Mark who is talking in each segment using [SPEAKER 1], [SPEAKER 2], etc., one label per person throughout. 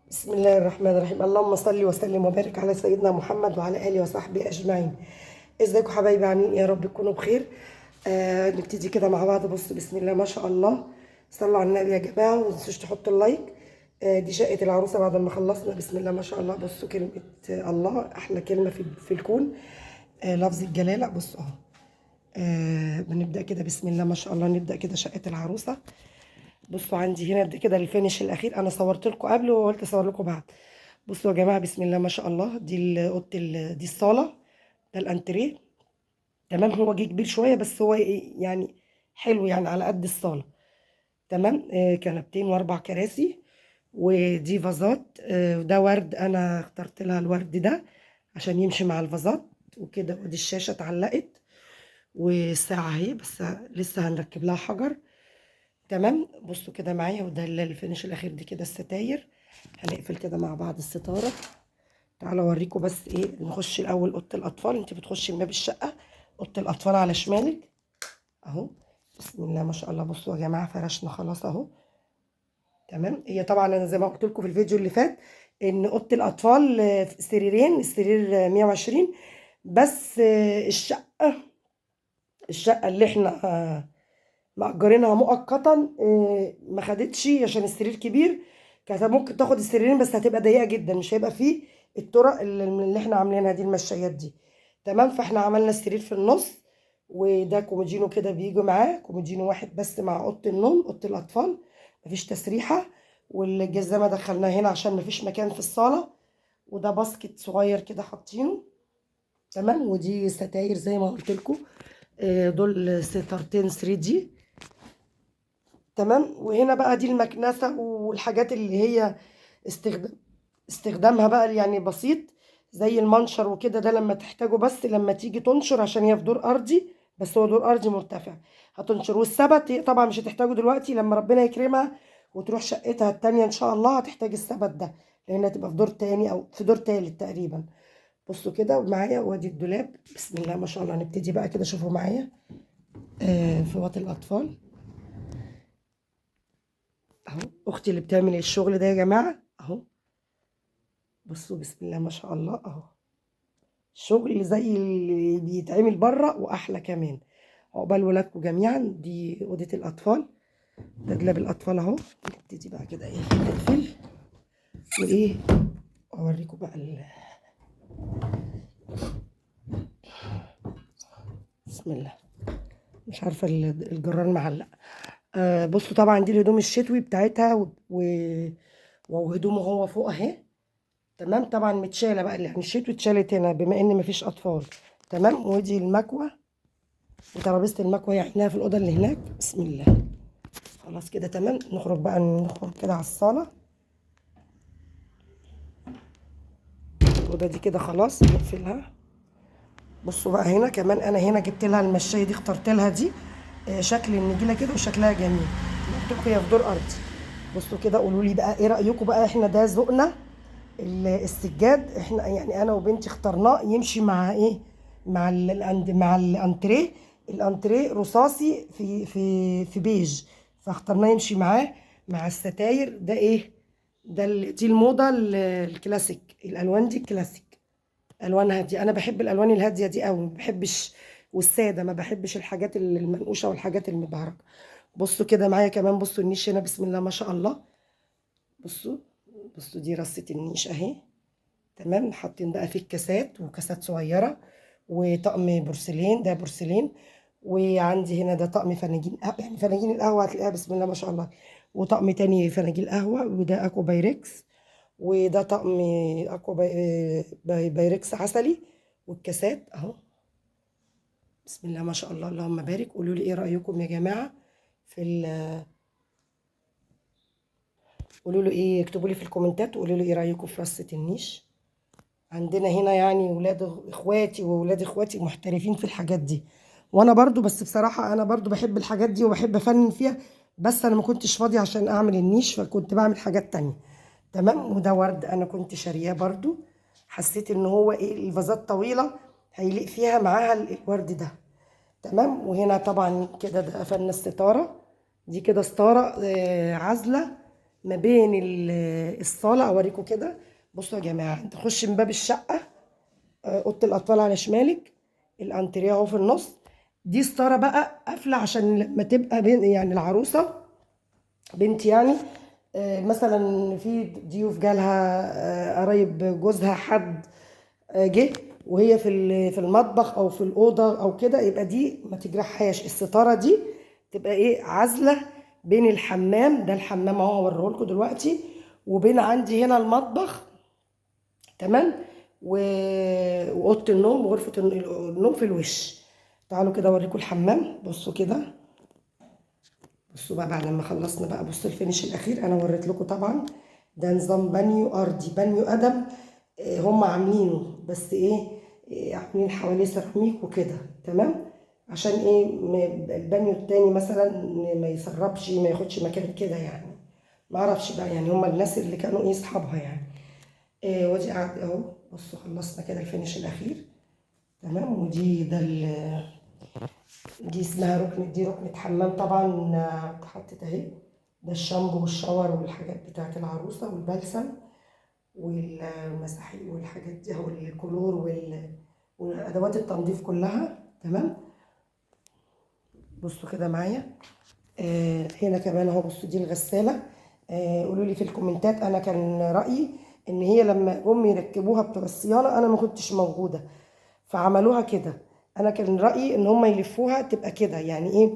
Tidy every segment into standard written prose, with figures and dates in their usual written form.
[SPEAKER 1] بسم الله الرحمن الرحيم. اللهم صل وسلم وبارك على سيدنا محمد وعلى اله وصحبه اجمعين. ازيكم حبايبي؟ عاملين ايه؟ يا رب تكونوا بخير. نبتدي كده مع بعض. بص، بسم الله ما شاء الله. صلوا على النبي يا جماعه، وما تنسوش تحطوا اللايك. دي شقه العروسه بعد ما خلصنا. بسم الله ما شاء الله. بصوا كلمه الله احلى كلمه في الكون. لفظ الجلاله. بصوا اهو. بنبدا كده بسم الله ما شاء الله. نبدا كده شقه العروسه. بصوا عندي هنا ده كده الفينش الاخير. انا صورت لكم قبل وقلت اصور لكم بعد. بصوا يا جماعه، بسم الله ما شاء الله. دي اوضه دي الصاله. ده الانتريه. تمام. هو جه كبير شويه بس هو يعني حلو، يعني على قد الصاله. تمام. كنبتين واربع كراسي. ودي فازات. وده ورد، انا اخترت لها الورد ده عشان يمشي مع الفازات وكده. ودي الشاشه اتعلقت. والساعه اهي، بس لسه هنركب لها حجر. تمام. بصوا كده معايا، وده الفينش الاخير. دي كده الستاير. هنقفل كده مع بعض الستاره. تعالوا اوريكم بس ايه. نخش الاول اوضه الاطفال. انت بتخشي من باب الشقه. اوضه الاطفال على شمالك اهو. بسم الله ما شاء الله. بصوا يا جماعه، فرشنا خلاص اهو. تمام. هي طبعا انا زي ما قلت لكم في الفيديو اللي فات ان اوضه الاطفال سريرين. السرير 120 بس. الشقه اللي احنا مأجرينها مؤقتا ما خدتش عشان السرير كبير. كانت ممكن تاخد السريرين بس هتبقى ضيقه جدا، مش هيبقى فيه الطرق اللي احنا عاملينها دي، المشايات دي. تمام. فاحنا عملنا السرير في النص. وده كومودينو كده بيجي معاه كومودينو واحد بس مع اوضه النوم، اوضه الاطفال. مفيش تسريحه. والجزامه دخلناها هنا عشان مفيش مكان في الصاله. وده باسكت صغير كده حاطينه. تمام. ودي ستاير زي ما قلت لكم. دول ستارتين 3 دي. تمام. وهنا بقى دي المكنسة والحاجات اللي هي استخدام استخدامها بقى يعني بسيط. زي المنشر وكده، ده لما تحتاجه بس لما تيجي تنشر، عشان هي في دور أرضي. بس هو دور أرضي مرتفع. هتنشر. والسبت طبعا مش هتحتاجه دلوقتي، لما ربنا يكرمها وتروح شقتها التانية إن شاء الله هتحتاج السبت ده. لأنها تبقى في دور تاني أو في دور تالت تقريبا. بصوا كده معايا. وادي الدولاب. بسم الله ما شاء الله. هنبتدي بقى كده. شوفوا معايا. في وقت الأطفال اهو. اختي اللي بتعمل الشغل ده يا جماعه اهو. بصوا بسم الله ما شاء الله اهو. شغل زي اللي بيتعمل بره واحلى كمان. عقبال ولادكم جميعا. دي اوضه الاطفال. ده دولاب الاطفال اهو. نبتدي بقى كده ايه نقفل. وايه. اوريكم بقى بسم الله. مش عارفه الجرار معلق. بصوا طبعا دي الهدوم الشتوي بتاعتها وهدومه هو فوق اهي. تمام. طبعا متشاله بقى، يعني الشتوي اتشالت هنا بما ان مفيش اطفال. تمام. ودي المكوه. وترابيزه المكوه يعيناها في الاوضه اللي هناك. بسم الله. خلاص كده تمام. نخرج بقى نخرج كده على الصاله. الاوضه دي كده خلاص نقفلها. بصوا بقى هنا كمان، انا هنا جبت لها المشايه دي، اخترت لها دي. شكل النجيله كده وشكلها جميل. قلت لكم هي في دور ارضي. بصوا كده قولوا لي بقى ايه رايكم بقى. احنا ده ذوقنا. السجاد احنا يعني انا وبنتي اخترناه يمشي مع ايه. مع الانتريه. الانتريه رصاصي في بيج. فاخترناه يمشي معاه. مع الستاير ده ايه. دي الموضه الكلاسيك. الالوان دي الكلاسيك. الوان هاديه. انا بحب الالوان الهاديه دي قوي، ما بحبش. والساده ما بحبش الحاجات المنقوشه والحاجات المبهرجه. بصوا كده معايا كمان. بصوا النيش هنا. بسم الله ما شاء الله. بصوا. بصوا دي رصه النيش اهي. تمام. حاطين بقى فيه الكاسات وكاسات صغيرة. وطقم بورسلين. ده بورسلين. وعندي هنا ده طقم فناجين يعني فناجين القهوة هتلاقيها بسم الله ما شاء الله. وطقم تاني فناجين قهوة. وده اكو بايركس. وده طقم اكو بايركس عسلي. والكاسات اهو. بسم الله ما شاء الله. اللهم بارك. قولوا لي ايه رأيكم يا جماعة في قولوا له ايه. اكتبوا لي في الكومنتات وقولوا لي ايه رأيكم في رصة النيش. عندنا هنا يعني ولاد اخواتي وولاد اخواتي محترفين في الحاجات دي. وانا برضو، بس بصراحة انا برضو بحب الحاجات دي وبحب افنن فيها. بس انا ما كنتش فاضية عشان اعمل النيش، فكنت بعمل حاجات تانية. تمام. وده ورد انا كنت شارياه برضو. حسيت ان هو ايه الفازات طويلة هيليق فيها معاها الورد ده. تمام. وهنا طبعا كده ده قفلنا الستارة. دي كده ستارة عازلة. ما بين الصاله. اوريكم كده. بصوا يا جماعه، انت تخش من باب الشقه، اوضه الاطفال على شمالك، الانتريه اهو في النص. دي ستاره بقى قافله عشان لما تبقى يعني العروسه بنت يعني، مثلا في ضيوف جالها، قرايب جوزها، حد جه وهي في المطبخ او في الاوضه او كده، يبقى دي ما تجرحهاش. الستاره دي تبقى ايه، عازله بين الحمام، ده الحمام اهو هوريه لكم دلوقتي، وبين عندي هنا المطبخ. تمام. واوضه النوم وغرفه النوم في الوش. تعالوا كده اوريكم الحمام. بصوا كده. بصوا بقى بعد ما خلصنا بقى، بصوا الفينش الاخير انا وريت لكم طبعا. ده نظام بانيو ارضي، بانيو ادم. هم عاملينه بس ايه، عاملين حواليه سيراميك وكده. تمام. عشان ايه، البانيو التاني مثلا ما يسربش، ما ياخدش مكان كده يعني. ما اعرفش بقى يعني، هم الناس اللي كانوا ايه اصحابها يعني. وادي قاعد اهو. بصوا خلصنا كده الفينش الاخير. تمام. ودي ده دي اسمها ركنة، دي ركنة حمام طبعا، اتحطت اهي. ده الشامبو والشاور والحاجات بتاعت العروسة والبلسم والمساحيق والحاجات دي اهو، الكلور والادوات التنظيف كلها. تمام. بصوا كده معايا. هنا كمان اهو. بصوا دي الغسالة. قولوا لي في الكومنتات. انا كان رأيي ان هي لما جم يركبوها بتوع الصيانة انا ما كنتش موجودة، فعملوها كده. انا كان رايي ان هم يلفوها تبقى كده، يعني ايه،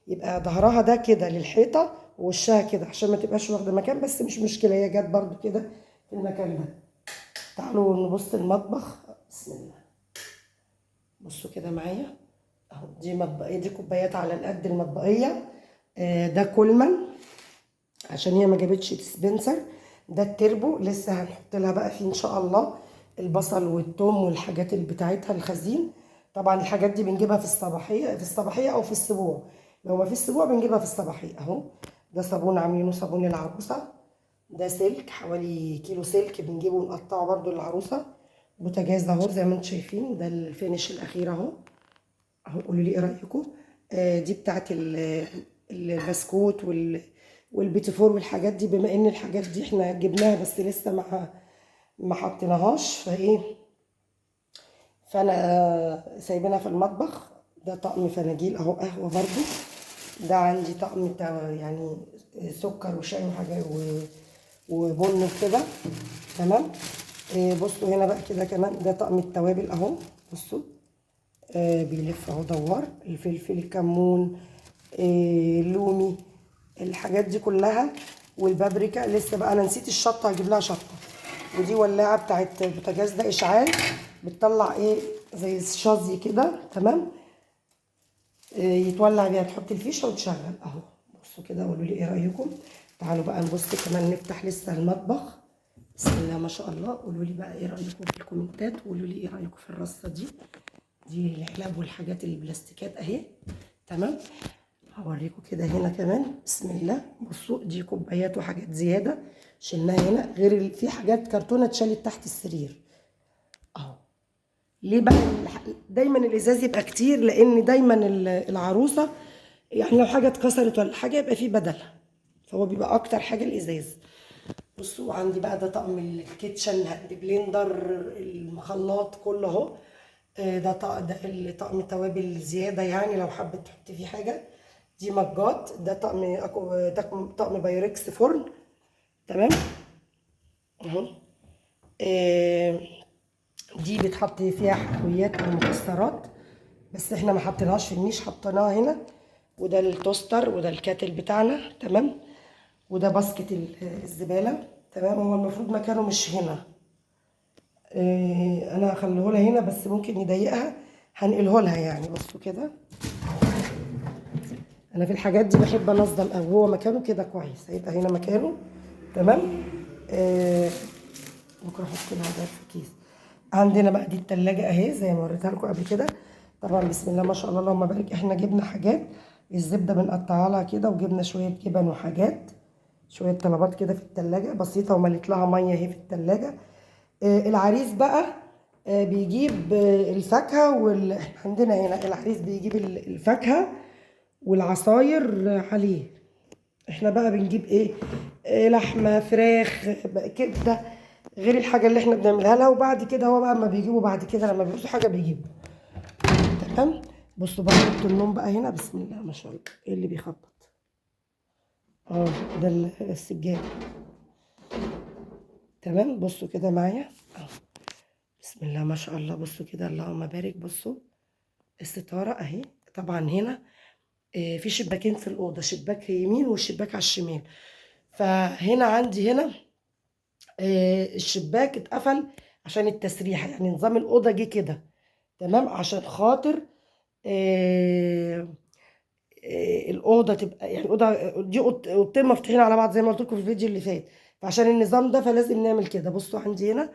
[SPEAKER 1] يبقى ظهرها ده كده للحيطه ووشها كده عشان ما تبقاش واخده مكان، بس مش مشكله، هي جت برضو كده في المكان ده. تعالوا نبص المطبخ. بسم الله. بصوا كده معايا اهو. دي مطبقيه، دي كوبايات على القد المطبقيه. ده كولمان عشان هي ما جابتش ديسبنسر. ده التربو، لسه هنحط لها بقى فيه ان شاء الله البصل والثوم والحاجات اللي بتاعتها الخزين. طبعا الحاجات دي بنجيبها في الصباحيه، او في السبوع. لو ما في السبوع بنجيبها في الصباحيه اهو. ده صابون عاملينه صابون العروسه. ده سلك حوالي كيلو سلك بنجيبه ونقطعه برده للعروسه. بوتاجاز اهو زي ما انتم شايفين، ده الفينش الاخير اهو. اهو قولوا لي ايه رايكم. دي بتاعت البسكوت والبيتي فور والحاجات دي، بما ان الحاجات دي احنا جبناها بس لسه ما حطيناهاش فايه، فانا سايبينها في المطبخ. ده طقم فناجيل اهو، قهوه برضو. ده عندي طقم يعني سكر وشاي وحاجات وبن وكده. تمام. بصوا هنا بقى كده كمان، ده طقم التوابل اهو. بصوا بيلف اهو دوار، الفلفل، الكمون، اللومي، الحاجات دي كلها، والبابريكا. لسه بقى انا نسيت الشطه، هجيب لها شطه. ودي ولاعه بتاعت البوتاجاز، ده اشعال بتطلع ايه زي الشظي كده. تمام. يتولع بيها، تحط الفيشه وتشغل اهو. بصوا كده قولوا لي ايه رايكم. تعالوا بقى نبص كمان، نفتح لسه المطبخ. بسم الله ما شاء الله. قولوا لي بقى ايه رايكم في الكومنتات، وقولوا لي ايه رايكم في الرصه دي. دي العلب والحاجات البلاستيكات اهي. تمام. هوريكم كده هنا كمان. بسم الله. بصوا دي كوبايات وحاجات زياده شلناها هنا، غير في حاجات كرتونه اتشالت تحت السرير اهو. ليه بقى دايما الازاز يبقى كتير؟ لان دايما العروسه يعني لو حاجه اتكسرت ولا حاجه يبقى في بدلها، فهو بيبقى اكتر حاجه الازاز. بصوا عندي بقى ده طقم الكيتشن هاند بلندر، الخلاط كله اهو. ده طقم توابل زياده يعني لو حابه تحطي فيه حاجه. دي مجات. ده طقم بايركس فرن. تمام اهو. آه، دي بيتحط فيها حلويات او مكسرات، بس احنا ما حطيناهاش في النيش، حطيناها هنا. وده التوستر، وده الكاتل بتاعنا. تمام. وده باسكت الزباله. تمام. هو المفروض مكانه مش هنا. انا هخليه لها هنا بس ممكن يضايقها، هنقله لها يعني. بصوا كده، انا في الحاجات دي بحب انظم قوي. هو مكانه كده كويس، هيبقى هنا مكانه. تمام. ممكن احط لها ده في كيس. عندنا بقى دي التلاجة اهي زي ما وريتها لكم قبل كده. طبعا بسم الله ما شاء الله اللهم بارك. احنا جبنا حاجات، الزبده بنقطعها لها كده، وجبنا شويه جبن وحاجات، شويه طلبات كده في التلاجة بسيطه، ومليت لها ميه اهي في التلاجة. العريس بقى بيجيب الفاكهه عندنا هنا العريس بيجيب الفاكهه والعصاير عليه. احنا بقى بنجيب ايه؟ لحمه، فراخ، كبده، غير الحاجه اللي احنا بنعملها لها. وبعد كده هو بقى اما بيجيبوا بعد كده لما بيعوزوا حاجه بيجيبوا. تمام. بصوا بقى اوضه النوم بقى هنا، بسم الله ما شاء الله. ايه اللي بيخبط؟ اه، ده السجاد. تمام. بصوا كده معايا اهو، بسم الله ما شاء الله. بصوا كده اللهم بارك. بصوا الستاره اهي. طبعا هنا في شباكين في الاوضه، شباك يمين والشباك على الشمال. فهنا عندي هنا الشباك اتقفل عشان التسريحه، يعني نظام الاوضه جه كده. تمام. عشان خاطر آه، الاوضه تبقى يعني الاوضه دي اوضتين مفتوحين على بعض زي ما قلت لكم في الفيديو اللي فات. فعشان النظام ده فلازم نعمل كده. بصوا عندي هنا،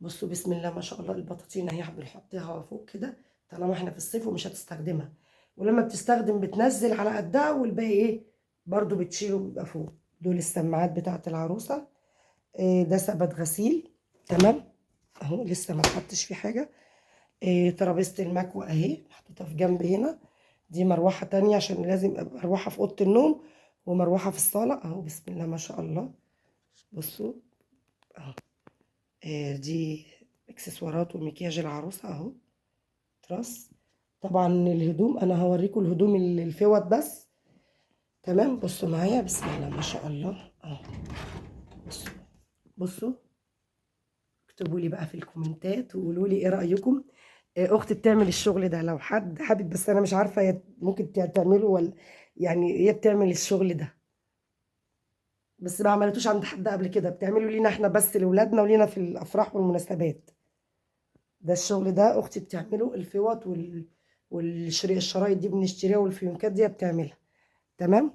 [SPEAKER 1] بصوا بسم الله ما شاء الله، البطاطين اهي بنحطها فوق كده طالما احنا في الصيف ومش هتستخدمها. ولما بتستخدم بتنزل على قدها، والباقي ايه برضو بتشيله بيبقى فوق. دول السماعات بتاعت العروسه. ده سبت غسيل. تمام. اهو لسه ما اتحطش فيه حاجه. ترابيزه المكوى اهي محطوطه في جنب هنا. دي مروحه تانية عشان لازم ابقى مروحه في اوضه النوم ومروحه في الصاله اهو، بسم الله ما شاء الله. بصوا اهو. دي اكسسوارات ومكياج العروسه اهو، تراس. طبعا الهدوم انا هوريكم الهدوم الفوط بس. تمام. بصوا معايا بسم الله ما شاء الله اهو. بصوا بصوا. اكتبوا لي بقى في الكومنتات وقولوا لي ايه رايكم. اختي بتعمل الشغل ده، لو حد حابب، بس انا مش عارفه هي ممكن تعمله ولا، يعني هي بتعمل الشغل ده بس ما عملتوش عند حد قبل كده، بتعمله لينا احنا بس لاولادنا ولينا في الافراح والمناسبات. ده الشغل ده اختي بتعمله، الفوط الشرايط دي بنشتريها، والفيونكات دي بتعملها. تمام.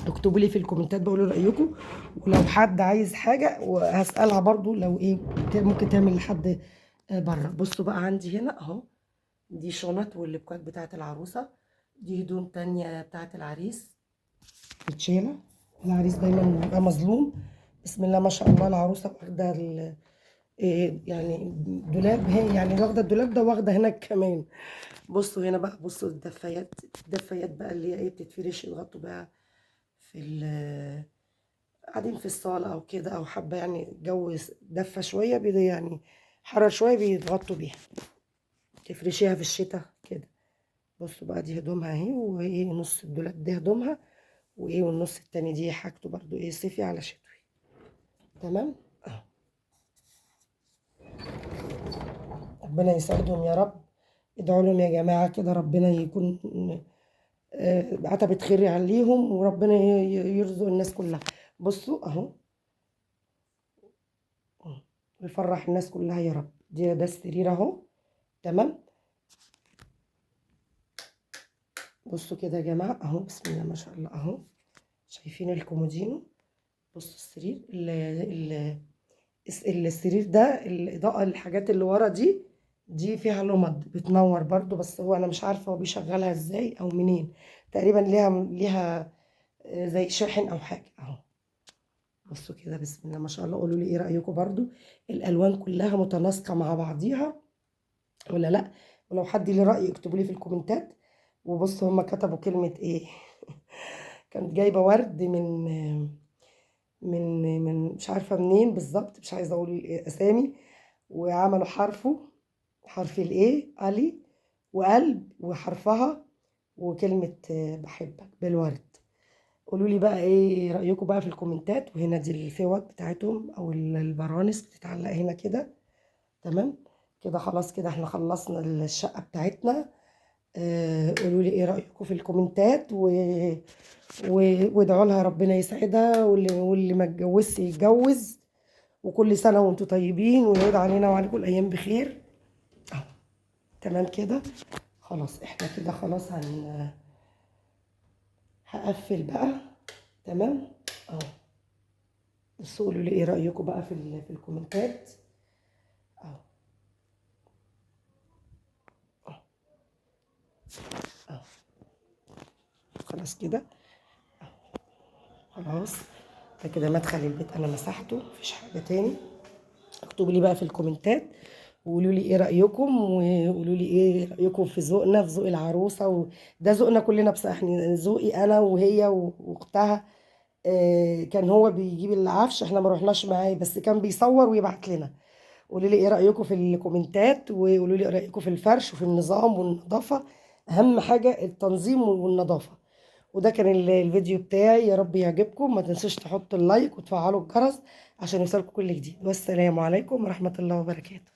[SPEAKER 1] اكتبوا لي في الكومنتات بقولوا رايكم. ولو حد عايز حاجه وهسالها برضو لو ايه ممكن تعمل لحد بره. بصوا بقى عندي هنا اهو، دي شنط واللبكات بتاعت العروسه. دي هدوم تانية بتاعت العريس متشيله. العريس دايما بيبقى مظلوم. بسم الله ما شاء الله. العروسه واخده يعني دولاب، هي يعني واخده الدولاب ده، واخده هناك كمان. بصوا هنا بقى، بصوا الدفايات. الدفايات بقى اللي هي ايه بتتفرش يغطوا بقى في قاعدين في الصالة او كده، او حابة يعني الجو دفى شوية يعني حرر شوية بيتغطوا بيها، تفرشيها في الشتاء كده. بصوا بقى دي هدومها اهي، وايه نص الدولاب دي هدومها، وايه والنص التاني دي حاجته برضو ايه صيفي على شتوي. تمام. اهو. ربنا يسعدهم يا رب. ادعوا لهم يا جماعة كده، ربنا يكون عتبة خير عليهم، وربنا يرزق الناس كلها. بصوا اهو، ويفرح الناس كلها يا رب. ده السرير اهو. تمام. بصوا كده يا جماعة اهو، بسم الله ما شاء الله اهو. شايفين الكومودينو؟ بصوا السرير السرير ده، الإضاءة الحاجات اللي ورا دي فيها لمض بتنور برضو، بس هو انا مش عارفة هو بيشغلها ازاي او منين. تقريبا ليها زي شاحن او حاجة اهو. بصوا كده بسم الله ما شاء الله. قولوا لي ايه رأيكم برضو. الالوان كلها متناسقة مع بعضيها ولا لا؟ ولو حد ليه رأي اكتبوا لي في الكومنتات. وبصوا هما كتبوا كلمة ايه كانت جايبة ورد من مش عارفة منين بالظبط، مش عايزة اقول اسامي. وعملوا حرف الايه علي، وقلب وحرفها، وكلمة بحبك بالورد. قولوا لي بقى ايه رأيكم بقى في الكومنتات. وهنا دي الفوط بتاعتهم او البرانس بتتعلق هنا كده. تمام. كده خلاص، كده احنا خلصنا الشقة بتاعتنا. قولوا لي ايه رأيكم في الكومنتات وادعوا لها ربنا يسعدها، واللي ما اتجوزش يتجوز. وكل سنة وانتم طيبين، ويعود علينا وعليكم الأيام بخير. اهو. تمام كده. خلاص احنا كده خلاص هقفل بقى. تمام. اهو. بس قولوا لي ايه رأيكم بقى في الكومنتات. اهو. اهو. اهو. خلاص كده. خلاص. ده كده مدخل البيت انا مسحته، مفيش حاجة تاني. اكتبوا لي بقى في الكومنتات وقولوا لي ايه رايكم، وقولوا لي ايه رايكم في ذوقنا، في ذوق العروسه. وده ذوقنا كلنا بصراحه، يعني ذوقي انا وهي واختها. كان هو بيجيب العفش، احنا ما رحناش معاه، بس كان بيصور ويبعت لنا. قولوا لي ايه رايكم في الكومنتات، وقولوا لي ايه رايكم في الفرش وفي النظام والنظافه. اهم حاجه التنظيم والنظافه. وده كان الفيديو بتاعي، يا رب يعجبكم. ما تنسوش تحطوا اللايك وتفعلوا الجرس عشان يوصلكم كل جديد. والسلام عليكم ورحمه الله وبركاته.